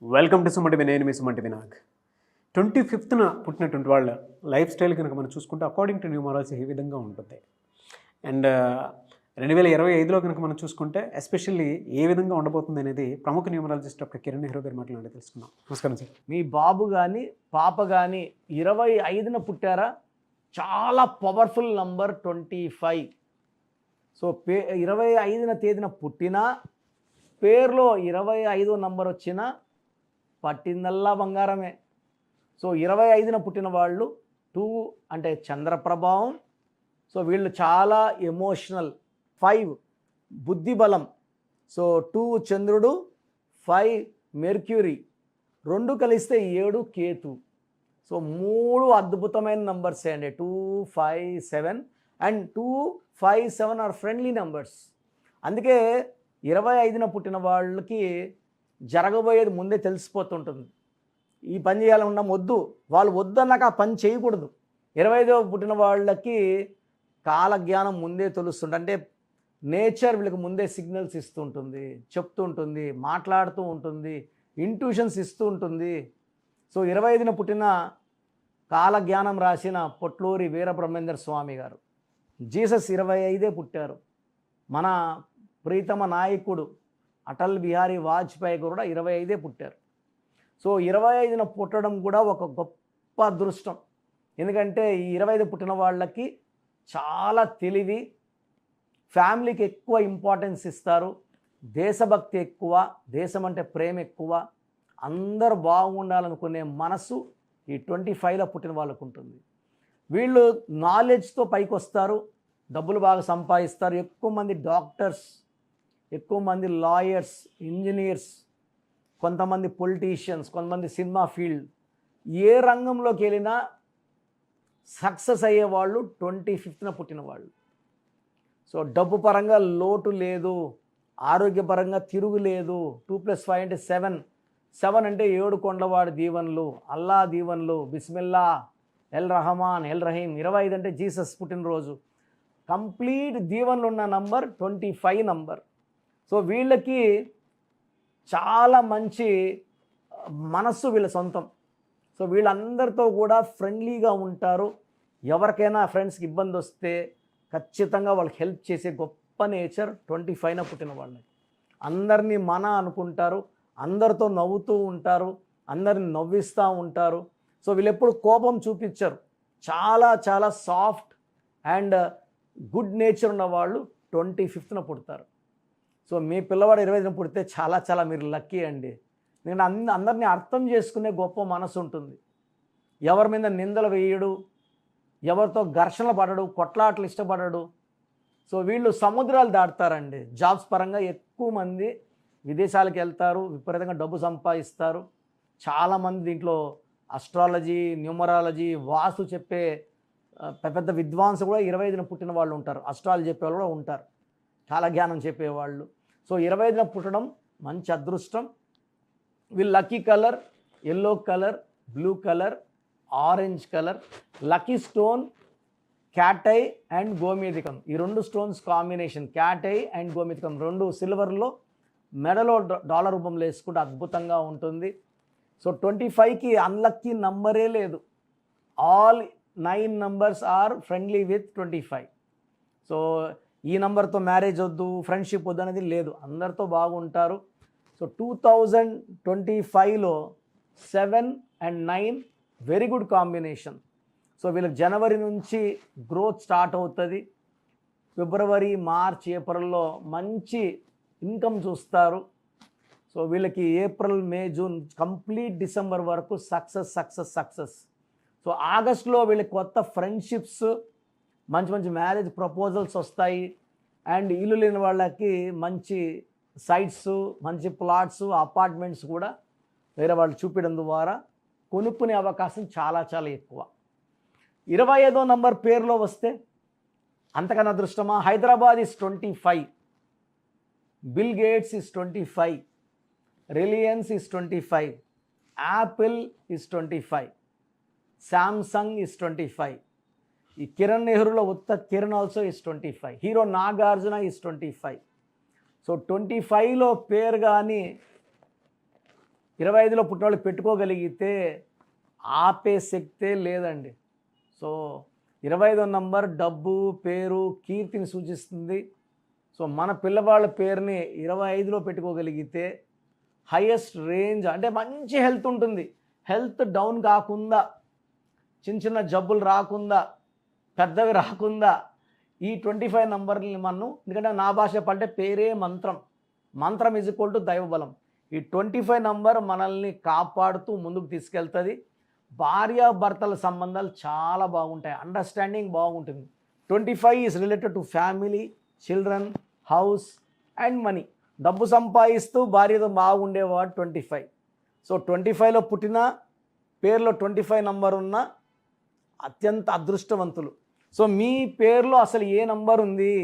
Welcome to సుమటి నేను మీ సుమటి వినాగ్. 25న పుట్టినటువంటి వాళ్ళ లైఫ్ స్టైల్ కనుక మనం చూసుకుంటే అకార్డింగ్ టు న్యూమరాలజీ ఈ విధంగా ఉంటుంది. అండ్ 2025లో కనుక మనం చూసుకుంటే ఎస్పెషల్లీ ఏ విధంగా ఉండబోతుంది అనేది ప్రముఖ న్యూమరాలజిస్ట్ డాక్టర్ కిరణ్ నెహ్రూ గారు మాట్లాడి తెలుసుకుందాం. నమస్కారం సార్. మీ బాబు కానీ పాప కానీ 25న పుట్టారా? చాలా పవర్ఫుల్ నంబర్ 25. సో 25న తేదీన పుట్టినా పేరులో 25వ నంబర్ వచ్చినా పట్టిందల్లా బంగారమే. సో 25న పుట్టిన వాళ్ళు 2 అంటే చంద్ర ప్రభావం. సో వీళ్ళు చాలా ఎమోషనల్. 5 బుద్ధి బలం. సో 2 చంద్రుడు, 5 మెర్క్యూరీ, 2 కలిస్తే 7 కేతు. సో 3 అద్భుతమైన నంబర్సే అండి. 2, 5, 7 అండ్ 2, 5, 7 ఆర్ ఫ్రెండ్లీ నంబర్స్. అందుకే 25న పుట్టిన వాళ్ళకి జరగబోయేది ముందే తెలిసిపోతుంటుంది. ఈ పని చేయాలన్నా వద్దు, వాళ్ళు వద్దన్నాక ఆ పని చేయకూడదు. 25వ పుట్టిన వాళ్ళకి కాలజ్ఞానం ముందే తెలుస్తుంది. అంటే నేచర్ వీళ్ళకి ముందే సిగ్నల్స్ ఇస్తూ ఉంటుంది, చెప్తూ ఉంటుంది, మాట్లాడుతూ ఉంటుంది, ఇంట్యూషన్స్ ఇస్తూ ఉంటుంది. సో 25న పుట్టిన కాలజ్ఞానం రాసిన పొట్లూరి వీరబ్రహ్మేంద్ర స్వామి గారు, జీసస్ 25 పుట్టారు. మన ప్రీతమ నాయకుడు అటల్ బిహారీ వాజ్పేయి కూడా 25 పుట్టారు. సో 25న పుట్టడం కూడా ఒక గొప్ప అదృష్టం. ఎందుకంటే ఈ 25 పుట్టిన వాళ్ళకి చాలా తెలివి, ఫ్యామిలీకి ఎక్కువ ఇంపార్టెన్స్ ఇస్తారు, దేశభక్తి ఎక్కువ, దేశం అంటే ప్రేమ ఎక్కువ, అందరూ బాగుండాలనుకునే మనసు ఈ 25లో పుట్టిన వాళ్ళకు ఉంటుంది. వీళ్ళు నాలెడ్జ్తో పైకి వస్తారు, డబ్బులు బాగా సంపాదిస్తారు. ఎక్కువ మంది డాక్టర్స్, ఎక్కువ మంది లాయర్స్, ఇంజనీర్స్, కొంతమంది పొలిటీషియన్స్, కొంతమంది సినిమా ఫీల్డ్, ఏ రంగంలోకి వెళ్ళినా సక్సెస్ అయ్యేవాళ్ళు 25న పుట్టిన వాళ్ళు. సో డబ్బు పరంగా లోటు లేదు, ఆరోగ్యపరంగా తిరుగులేదు. 2+5 అంటే 7. 7 అంటే 7 కొండవాడి దీవెనలు, అల్లా దీవెనలు, బిస్మిల్లా, ఎల్ రహమాన్, ఎల్ రహీం. 25 అంటే జీసస్ పుట్టినరోజు. కంప్లీట్ దీవెనలు ఉన్న నంబర్ 25 నంబర్. సో వీళ్ళకి చాలా మంచి మనస్సు వీళ్ళ సొంతం. సో వీళ్ళందరితో కూడా ఫ్రెండ్లీగా ఉంటారు. ఎవరికైనా ఫ్రెండ్స్కి ఇబ్బంది వస్తే ఖచ్చితంగా వాళ్ళకి హెల్ప్ చేసే గొప్ప నేచర్ 25న పుట్టిన వాళ్ళకి. అందరినీ మన అనుకుంటారు, అందరితో నవ్వుతూ ఉంటారు, అందరిని నవ్విస్తూ ఉంటారు. సో వీళ్ళు ఎప్పుడు కోపం చూపించరు. చాలా చాలా సాఫ్ట్ అండ్ గుడ్ నేచర్ ఉన్న వాళ్ళు 25న పుడతారు. సో మీ పిల్లవాడు 25న పుడితే చాలా చాలా మీరు లక్కీ అండి. నేను అందరినీ అర్థం చేసుకునే గొప్ప మనసు ఉంటుంది. ఎవరి మీద నిందలు వేయడు, ఎవరితో ఘర్షణలు పడడు, కొట్లాటలు ఇష్టపడడు. సో వీళ్ళు సముద్రాలు దాటుతారండి. జాబ్స్ పరంగా ఎక్కువ మంది విదేశాలకు వెళ్తారు, విపరీతంగా డబ్బు సంపాదిస్తారు. చాలామంది దీంట్లో అస్ట్రాలజీ, న్యూమరాలజీ, వాస్తు చెప్పే పెద్ద విద్వాంసులు కూడా 25న పుట్టిన వాళ్ళు ఉంటారు. అస్ట్రాలజీ చెప్పేవాళ్ళు కూడా ఉంటారు, చాలా జ్ఞానం చెప్పేవాళ్ళు. సో 25న పుట్టడం మంచి అదృష్టం. వీళ్ళు lucky colour yellow colour, blue colour, orange colour. Lucky stone cat eye and గోమేధికం. ఈ 2 stones combination, cat eye and గోమేధికం, 2 సిల్వర్లో మెడలో డాలర్ రూపంలో వేసుకుంటే అద్భుతంగా ఉంటుంది. సో 25కి అన్లక్కీ నంబరే లేదు. All 9 numbers are friendly with 25. So ఈ నంబర్తో మ్యారేజ్ వద్దు, ఫ్రెండ్షిప్ వద్దు అనేది లేదు, అందరితో బాగుంటారు. సో 2025లో 7 and 9 very good combination. So వీళ్ళకి జనవరి నుంచి గ్రోత్ స్టార్ట్ అవుతుంది. ఫిబ్రవరి, మార్చ్, ఏప్రిల్లో మంచి ఇన్కమ్ చూస్తారు. సో వీళ్ళకి ఏప్రిల్, మే, జూన్, కంప్లీట్ డిసెంబర్ వరకు సక్సెస్ సక్సెస్ సక్సెస్. సో ఆగస్టులో వీళ్ళకి కొత్త ఫ్రెండ్షిప్స్, మంచి మంచి మ్యారేజ్ ప్రపోజల్స్ వస్తాయి. అండ్ ఇల్లు లేని వాళ్ళకి మంచి సైట్స్, మంచి ప్లాట్స్, అపార్ట్మెంట్స్ కూడా వేరే వాళ్ళు చూపించడం ద్వారా కొనుక్కునే అవకాశం చాలా చాలా ఎక్కువ. 25వ నంబర్ పేరులో వస్తే అంతకన్నా అదృష్టమా? Hyderabad is 25, Bill Gates is 25, Reliance is 25, Apple is 25, Samsung is 25. ఈ కిరణ్ నెహ్రూలో ఉత్త Kiran also is 25, hero Nagarjuna is 25. So 25లో పేరు కానీ 25లో పుట్టిన వాళ్ళు పెట్టుకోగలిగితే ఆపే శక్తే లేదండి. సో 25వ నంబర్ డబ్బు, పేరు, కీర్తిని సూచిస్తుంది. సో మన పిల్లవాళ్ళ పేరుని 25లో పెట్టుకోగలిగితే హైయెస్ట్ రేంజ్, అంటే మంచి హెల్త్ ఉంటుంది. హెల్త్ డౌన్ కాకుండా, చిన్న చిన్న జబ్బులు రాకుండా, పెద్దవి రాకుండా ఈ 25 నంబర్ని మనం, ఎందుకంటే నా భాష పడ్డే పేరే మంత్రం, మంత్రం ఈజ్ ఈక్వల్ టు దైవబలం. ఈ 25 నంబర్ మనల్ని కాపాడుతూ ముందుకు తీసుకెళ్తుంది. భార్యాభర్తల సంబంధాలు చాలా బాగుంటాయి, అండర్స్టాండింగ్ బాగుంటుంది. 25 is related to family, children, house and money. డబ్బు సంపాదిస్తూ భార్యతో బాగుండేవాడు 25. సో 25లో పుట్టిన, పేరులో 25 నంబర్ ఉన్న అత్యంత అదృష్టవంతులు. సో మీ పేరులో అసలు ఏ నంబర్ ఉంది,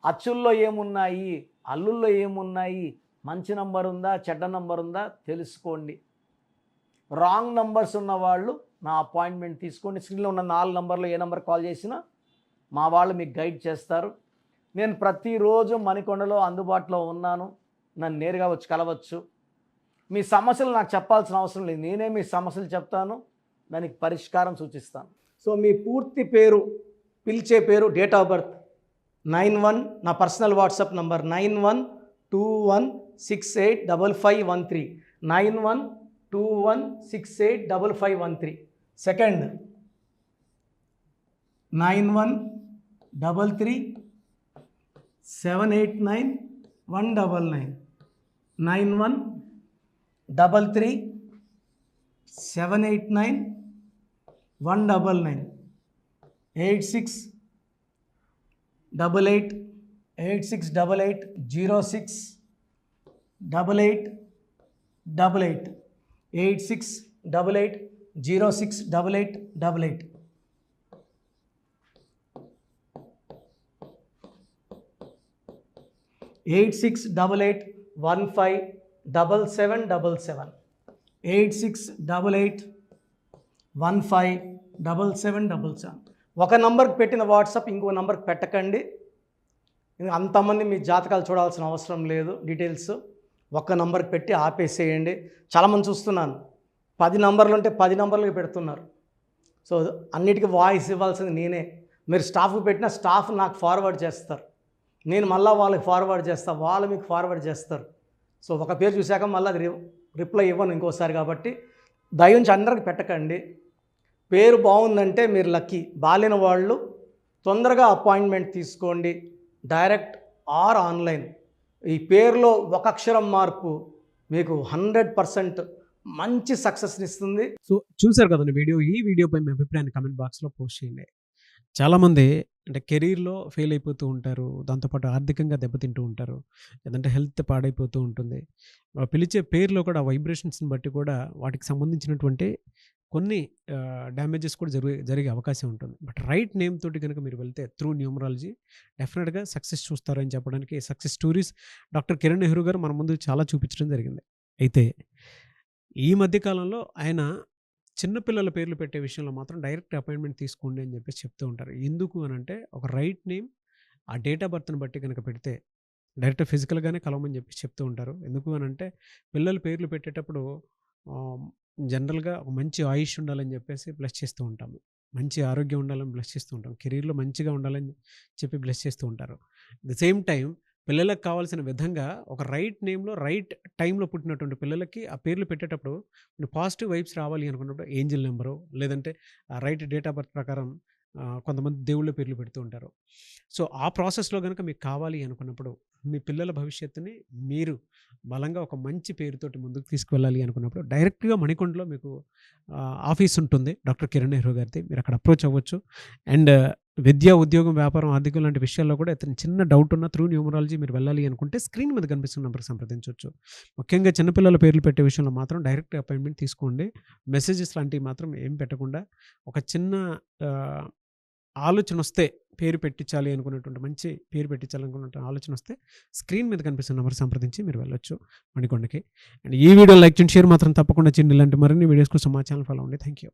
అచ్చుల్లో ఏమున్నాయి, అల్లుల్లో ఏమున్నాయి, మంచి నంబర్ ఉందా, చెడ్డ నంబర్ ఉందా తెలుసుకోండి. రాంగ్ నంబర్స్ ఉన్న వాళ్ళు నా అపాయింట్మెంట్ తీసుకోండి. స్క్రీన్లో ఉన్న 4 నంబర్లో ఏ నంబర్ కాల్ చేసినా మా వాళ్ళు మీకు గైడ్ చేస్తారు. నేను ప్రతిరోజు మణికొండలో అందుబాటులో ఉన్నాను, నన్ను నేరుగా వచ్చి కలవచ్చు. మీ సమస్యలు నాకు చెప్పాల్సిన అవసరం లేదు, నేనే మీ సమస్యలు చెప్తాను, దానికి పరిష్కారం సూచిస్తాను. సో మీ పూర్తి పేరు, పిలిచే పేరు, డేట్ ఆఫ్ బర్త్ 91, నా పర్సనల్ వాట్సాప్ నంబర్ 9121685513, 9121685513. సెకండ్ 9133789199, 9133789199, 868886880688, 8688068888. 8688157777, 8688157777. ఒక నంబర్కి పెట్టిన వాట్సాప్ ఇంకో నంబర్కి పెట్టకండి. అంతమంది మీ జాతకాలు చూడాల్సిన అవసరం లేదు. డీటెయిల్స్ ఒక్క నంబర్కి పెట్టి ఆపేసేయండి. చాలామంది చూస్తున్నాను 10 నంబర్లు ఉంటే 10 నంబర్లకి పెడుతున్నారు. సో అన్నిటికీ వాయిస్ ఇవ్వాల్సింది నేనే. మీరు స్టాఫ్కి పెట్టిన స్టాఫ్ నాకు ఫార్వర్డ్ చేస్తారు, నేను మళ్ళీ వాళ్ళకి ఫార్వర్డ్ చేస్తాను, వాళ్ళు మీకు ఫార్వర్డ్ చేస్తారు. సో ఒక పేరు చూశాక మళ్ళీ అది రిప్లై ఇవ్వను ఇంకోసారి. కాబట్టి దయించి అందరికి పెట్టకండి. పేరు బాగుందంటే మీరు లక్కీ. బాలేని వాళ్ళు తొందరగా అపాయింట్మెంట్ తీసుకోండి, డైరెక్ట్ ఆర్ ఆన్లైన్. ఈ పేరులో ఒక అక్షరం మార్పు మీకు 100% మంచి సక్సెస్ని ఇస్తుంది. సో చూశారు కదండి వీడియో. ఈ వీడియోపై మీ అభిప్రాయాన్ని కామెంట్ బాక్స్లో పోస్ట్ చేయండి. చాలామంది అంటే కెరీర్లో ఫెయిల్ అయిపోతూ ఉంటారు, దాంతోపాటు ఆర్థికంగా దెబ్బతింటూ ఉంటారు, లేదంటే హెల్త్ పాడైపోతూ ఉంటుంది. పిలిచే పేరులో కూడా వైబ్రేషన్స్ని బట్టి కూడా వాటికి సంబంధించినటువంటి కొన్ని డ్యామేజెస్ కూడా జరిగే అవకాశం ఉంటుంది. బట్ రైట్ నేమ్ తోటి కనుక మీరు వెళ్తే త్రూ న్యూమరాలజీ డెఫినెట్గా సక్సెస్ చూస్తారని చెప్పడానికి success stories doctor Kiran Nehru గారు మన ముందు చాలా చూపించడం జరిగింది. అయితే ఈ మధ్యకాలంలో ఆయన చిన్నపిల్లల పేర్లు పెట్టే విషయంలో మాత్రం డైరెక్ట్ అపాయింట్మెంట్ తీసుకోండి అని చెప్పేసి చెప్తూ ఉంటారు. ఎందుకు అని అంటే ఒక రైట్ నేమ్ ఆ డేట్ ఆఫ్ బర్త్ని బట్టి కనుక పెడితే డైరెక్ట్ ఫిజికల్గానే కలవమని చెప్పి చెప్తూ ఉంటారు. ఎందుకు అని అంటే పిల్లల పేర్లు పెట్టేటప్పుడు జనరల్గా ఒక మంచి ఆయుష్ ఉండాలని చెప్పేసి బ్లెస్ చేస్తూ ఉంటాము, మంచి ఆరోగ్యం ఉండాలని బ్లెస్ చేస్తూ ఉంటాం, కెరీర్లో మంచిగా ఉండాలని చెప్పి బ్లెస్ చేస్తూ ఉంటారు. అట్ ద సేమ్ టైం పిల్లలకు కావాల్సిన విధంగా ఒక రైట్ నేమ్లో రైట్ టైంలో పుట్టినటువంటి పిల్లలకి ఆ పేర్లు పెట్టేటప్పుడు పాజిటివ్ వైబ్స్ రావాలి అనుకున్నప్పుడు ఏంజిల్ నెంబరు, లేదంటే రైట్ డేట్ ఆఫ్ బర్త్ ప్రకారం కొంతమంది దేవుళ్ళ పేర్లు పెడుతూ ఉంటారు. సో ఆ ప్రాసెస్లో కనుక మీకు కావాలి అనుకున్నప్పుడు మీ పిల్లల భవిష్యత్తుని మీరు బలంగా ఒక మంచి పేరుతోటి ముందుకు తీసుకువెళ్ళాలి అనుకున్నప్పుడు డైరెక్ట్గా మణికొండలో మీకు ఆఫీస్ ఉంటుంది డాక్టర్ కిరణ్ నెహ్రూ గారిది. మీరు అక్కడ అప్రోచ్ అవ్వచ్చు. అండ్ విద్య, ఉద్యోగం, వ్యాపారం, ఆర్థికం లాంటి విషయాల్లో కూడా ఇతను చిన్న డౌట్ ఉన్న త్రూ న్యూమరాలజీ మీరు వెళ్ళాలి అనుకుంటే స్క్రీన్ మీద కనిపిస్తున్న నెంబర్కి సంప్రదించవచ్చు. ముఖ్యంగా చిన్నపిల్లల పేర్లు పెట్టే విషయంలో మాత్రం డైరెక్ట్ అపాయింట్మెంట్ తీసుకోండి. మెసేజెస్ లాంటివి మాత్రం ఏం పెట్టకుండా ఒక చిన్న ఆలోచన వస్తే పేరు పెట్టించాలి అనుకున్నటువంటి మంచి పేరు పెట్టించాలనుకున్న ఆలోచన వస్తే స్క్రీన్ మీద కనిపిస్తున్న నెంబర్ సంప్రదించి మీరు వెళ్ళొచ్చు మణికొండకి. అండ్ ఈ వీడియో లైక్ చేయండి, షేర్ మాత్రం తప్పకుండా చేయండి. ఇలాంటి మరిన్ని వీడియోస్ కోసం మా ఛానల్ ఫాలో అవ్వండి. Thank you.